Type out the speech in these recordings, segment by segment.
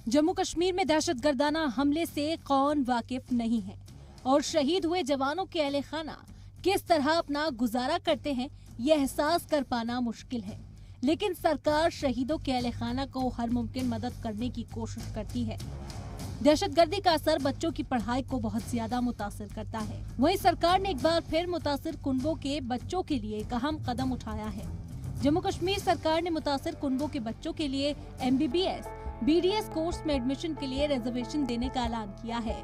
जम्मू कश्मीर में दहशतगर्दाना हमले से कौन वाकिफ नहीं है और शहीद हुए जवानों के अहले खाना किस तरह अपना गुजारा करते हैं, ये एहसास कर पाना मुश्किल है। लेकिन सरकार शहीदों के अहले खाना को हर मुमकिन मदद करने की कोशिश करती है। दहशतगर्दी का असर बच्चों की पढ़ाई को बहुत ज्यादा मुतासिर करता है। वहीं सरकार ने एक बार फिर मुतासिर कुनबों के बच्चों के लिए एक अहम कदम उठाया है। जम्मू कश्मीर सरकार ने मुतासिर कुनबों के बच्चों के लिए MBBS BDS कोर्स में एडमिशन के लिए रिजर्वेशन देने का ऐलान किया है।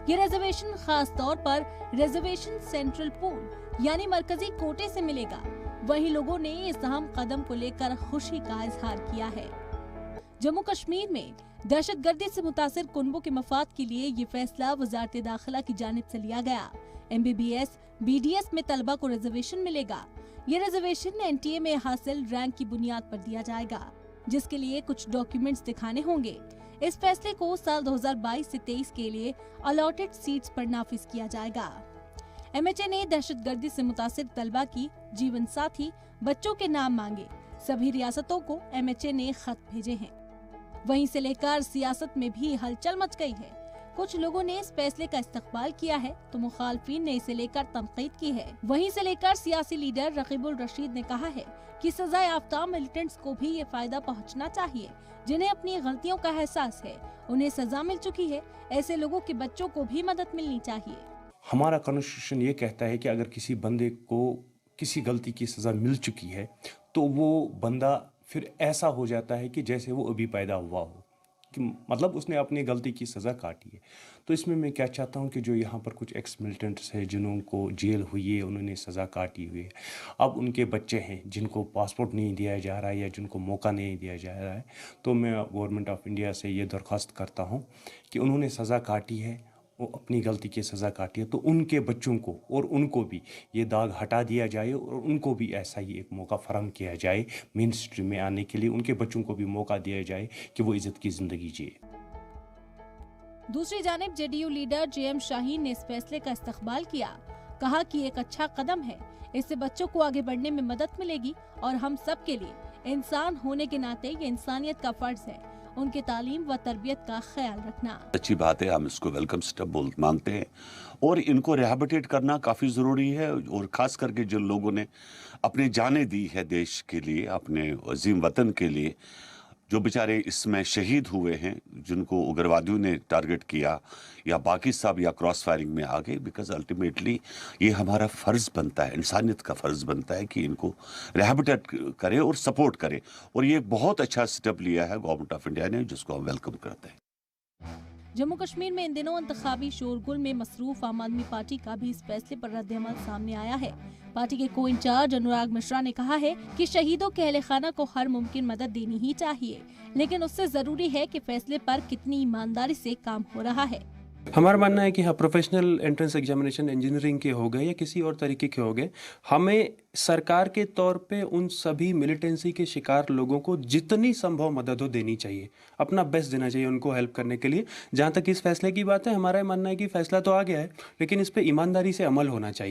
ये रिजर्वेशन खास तौर पर रिजर्वेशन सेंट्रल पूल यानी मरकजी कोटे से मिलेगा। वहीं लोगों ने इस अहम कदम को लेकर खुशी का इजहार किया है। जम्मू कश्मीर में दहशतगर्दी से मुतासिर कुनबों के मफाद के लिए ये फैसला वजारत दाखिला की जानिब से लिया गया। MBBS BDS में तलबा को रिजर्वेशन मिलेगा। ये रिजर्वेशन NTA में हासिल रैंक की बुनियाद पर दिया जाएगा, जिसके लिए कुछ डॉक्यूमेंट्स दिखाने होंगे। इस फैसले को साल 2022 से 23 के लिए अलॉटेड सीट्स पर नाफिज किया जाएगा। MHA ने दहशतगर्दी से मुतासिर तलबा की जीवन साथी बच्चों के नाम मांगे। सभी रियासतों को MHA ने खत भेजे हैं। वहीं से लेकर सियासत में भी हलचल मच गई है। कुछ लोगों ने इस फैसले का इस्तकबाल किया है तो मुखालफिन ने इसे लेकर तनकीद की है। वहीं से लेकर सियासी लीडर रकीबुल रशीद ने कहा है कि सजा याफ्ता मिलिटेंट्स को भी ये फायदा पहुंचना चाहिए जिन्हें अपनी गलतियों का एहसास है। उन्हें सजा मिल चुकी है, ऐसे लोगों के बच्चों को भी मदद मिलनी चाहिए। हमारा कॉन्स्टिट्यूशन ये कहता है कि अगर किसी बंदे को किसी गलती की सजा मिल चुकी है तो वो बंदा फिर ऐसा हो जाता है कि जैसे वो अभी पैदा हुआ हो, कि मतलब उसने अपनी गलती की सज़ा काटी है। तो इसमें मैं क्या चाहता हूँ कि जो यहाँ पर कुछ एक्स मिलिटेंट्स हैं जिन्हों को जेल हुई है, उन्होंने सज़ा काटी हुई है, अब उनके बच्चे हैं जिनको पासपोर्ट नहीं दिया जा रहा है या जिनको मौका नहीं दिया जा रहा है, तो मैं गवर्नमेंट ऑफ इंडिया से ये दरख्वास्त करता हूँ कि उन्होंने सज़ा काटी है, वो अपनी गलती की सज़ा काटी है, तो उनके बच्चों को और उनको भी ये दाग हटा दिया जाए और उनको भी ऐसा ही एक मौका फराहम किया जाए मेन स्ट्रीम में आने के लिए। उनके बच्चों को भी मौका दिया जाए कि वो इज्जत की ज़िंदगी जिए। दूसरी जानिब JDU लीडर JM शाहीन ने इस फैसले का इस्तकबाल किया। कहा कि एक अच्छा कदम है, इससे बच्चों को आगे बढ़ने में मदद मिलेगी और हम सब के लिए इंसान होने के नाते ये इंसानियत का फर्ज है उनके तालीम व तरबियत का ख्याल रखना। अच्छी बात है, हम इसको वेलकम स्टेप मानते हैं और इनको रिहैबिलिटेट करना काफ़ी ज़रूरी है। और ख़ास करके जिन लोगों ने अपनी जानें दी है देश के लिए, अपने अजीम वतन के लिए, जो बेचारे इसमें शहीद हुए हैं, जिनको उग्रवादियों ने टारगेट किया या बाकी सब या क्रॉस फायरिंग में आ गए, बिकॉज अल्टीमेटली ये हमारा फ़र्ज़ बनता है, इंसानियत का फ़र्ज़ बनता है कि इनको रिहैबिलिटेट करे और सपोर्ट करे। और ये बहुत अच्छा स्टेप लिया है गवर्नमेंट ऑफ इंडिया ने, जिसको हम वेलकम करते हैं। जम्मू कश्मीर में इन दिनों इंतखाबी शोरगुल में मसरूफ आम आदमी पार्टी का भी इस फैसले पर रद्द-ए-अमल सामने आया है। पार्टी के को इंचार्ज अनुराग मिश्रा ने कहा है कि शहीदों के अहले खाना को हर मुमकिन मदद देनी ही चाहिए, लेकिन उससे जरूरी है कि फैसले पर कितनी ईमानदारी से काम हो रहा है। हमारा मानना है कि हाँ, प्रोफेशनल एंट्रेंस एग्जामिनेशन इंजीनियरिंग के हो गए या किसी और तरीके के हो गए, हमें सरकार के तौर पे उन सभी मिलिटेंसी के शिकार लोगों को जितनी संभव मदद हो देनी चाहिए, अपना बेस्ट देना चाहिए उनको हेल्प करने के लिए। जहाँ तक इस फैसले की बात है, हमारा मानना है कि फैसला तो आ गया है, लेकिन इस पे ईमानदारी से अमल होना चाहिए।